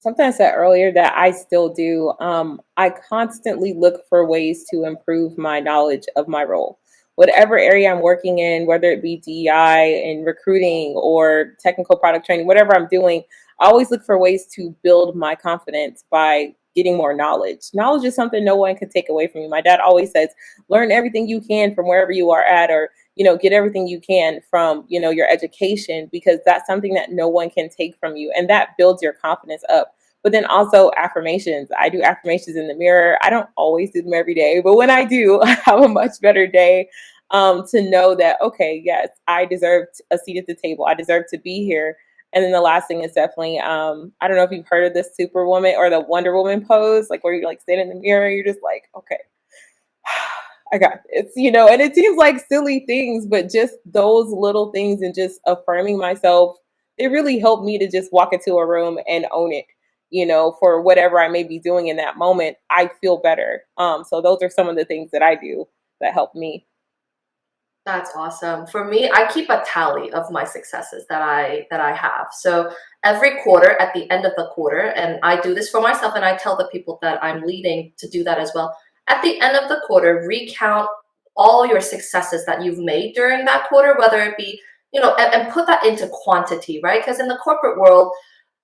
something I said earlier that I still do. I constantly look for ways to improve my knowledge of my role. Whatever area I'm working in, whether it be DEI and recruiting or technical product training, whatever I'm doing, I always look for ways to build my confidence by getting more knowledge. Knowledge is something no one can take away from you. My dad always says, learn everything you can from wherever you are at, or get everything you can from, your education, because that's something that no one can take from you. And that builds your confidence up. But then also affirmations. I do affirmations in the mirror. I don't always do them every day, but when I do, I have a much better day, to know that, okay, yes, I deserve a seat at the table. I deserve to be here. And then the last thing is definitely, I don't know if you've heard of the Superwoman or the Wonder Woman pose, like where you like stand in the mirror, you're just like, okay, I got this, and it seems like silly things, but just those little things and just affirming myself, it really helped me to just walk into a room and own it, for whatever I may be doing in that moment. I feel better. So those are some of the things that I do that help me. That's awesome. For me, I keep a tally of my successes that I have. So every quarter, at the end of the quarter, and I do this for myself, and I tell the people that I'm leading to do that as well. At the end of the quarter, recount all your successes that you've made during that quarter, whether it be, and put that into quantity, right? Because in the corporate world,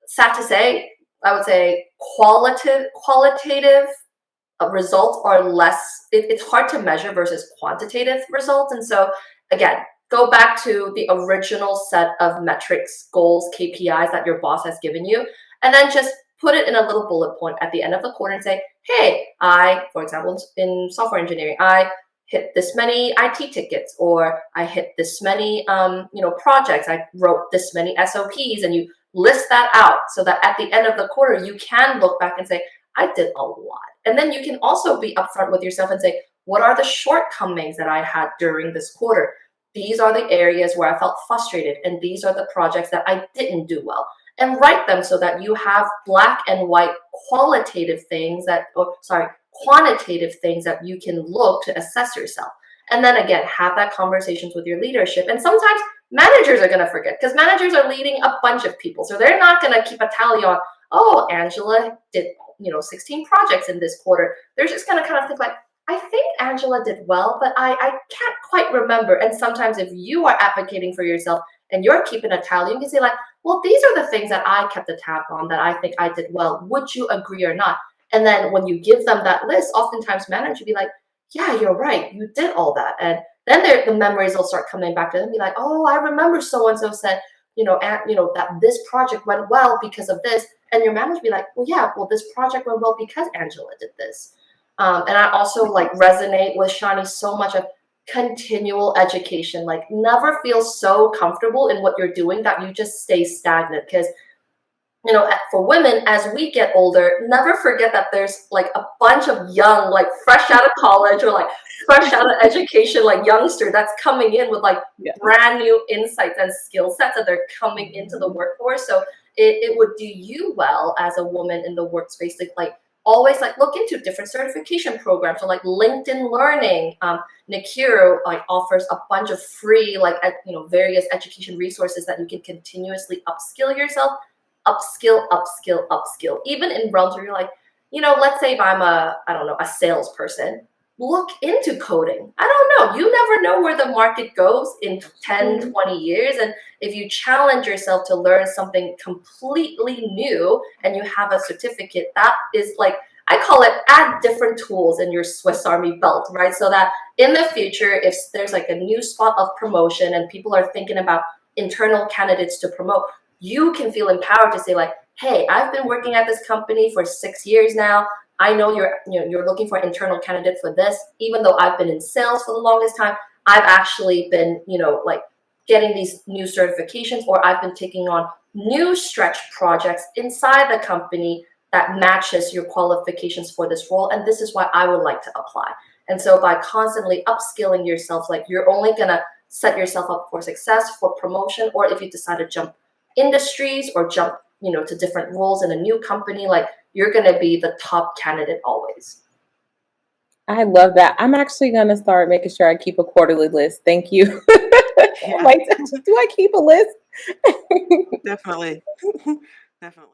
sad to say, I would say qualitative results are less, it's hard to measure versus quantitative results. And so again, go back to the original set of metrics, goals, KPIs that your boss has given you, and then just put it in a little bullet point at the end of the quarter and say, hey, for example, in software engineering, I hit this many IT tickets, or I hit this many projects, I wrote this many SOPs, and you list that out so that at the end of the quarter you can look back and say, I did a lot. And then you can also be upfront with yourself and say, what are the shortcomings that I had during this quarter? These are the areas where I felt frustrated, and these are the projects that I didn't do well. And write them so that you have black and white quantitative things that you can look to assess yourself. And then again, have that conversations with your leadership. And sometimes managers are going to forget, because managers are leading a bunch of people. So they're not going to keep a tally on, oh, Angela did 16 projects in this quarter. They're just going to kind of think like, I think Angela did well, but I can't quite remember. And sometimes if you are advocating for yourself and you're keeping a tally, you can say like, well, these are the things that I kept a tab on that I think I did well. Would you agree or not? And then when you give them that list, oftentimes managers will be like, yeah, you're right. You did all that. And then the memories will start coming back to them and be like, oh, I remember so-and-so said, that this project went well because of this. And your manager be like, well, yeah, well, this project went well because Angela did this. And I also like resonate with Shani so much of continual education. Like never feel so comfortable in what you're doing that you just stay stagnant. Because, for women, as we get older, never forget that there's like a bunch of young, like fresh out of college or like fresh out of education, like youngster that's coming in with like brand new insights and skill sets that they're coming into the workforce. So it would do you well as a woman in the workspace to like always like look into different certification programs. So like LinkedIn Learning, Nikiro like offers a bunch of free like various education resources that you can continuously upskill yourself, upskill. Even in realms where you're like, let's say if I'm a salesperson, look into coding. I don't know. You never know where the market goes in 10, 20 years. And if you challenge yourself to learn something completely new and you have a certificate, that is like, I call it add different tools in your Swiss Army belt, right? So that in the future, if there's like a new spot of promotion and people are thinking about internal candidates to promote, you can feel empowered to say like, hey, I've been working at this company for 6 years now. I know you're looking for an internal candidate for this. Even though I've been in sales for the longest time, I've actually been, like getting these new certifications, or I've been taking on new stretch projects inside the company that matches your qualifications for this role. And this is why I would like to apply. And so by constantly upskilling yourself, like you're only going to set yourself up for success, for promotion, or if you decide to jump industries or jump to different roles in a new company, like you're going to be the top candidate always. I love that. I'm actually going to start making sure I keep a quarterly list. Thank you. Yeah. Like, do I keep a list? Definitely. Definitely.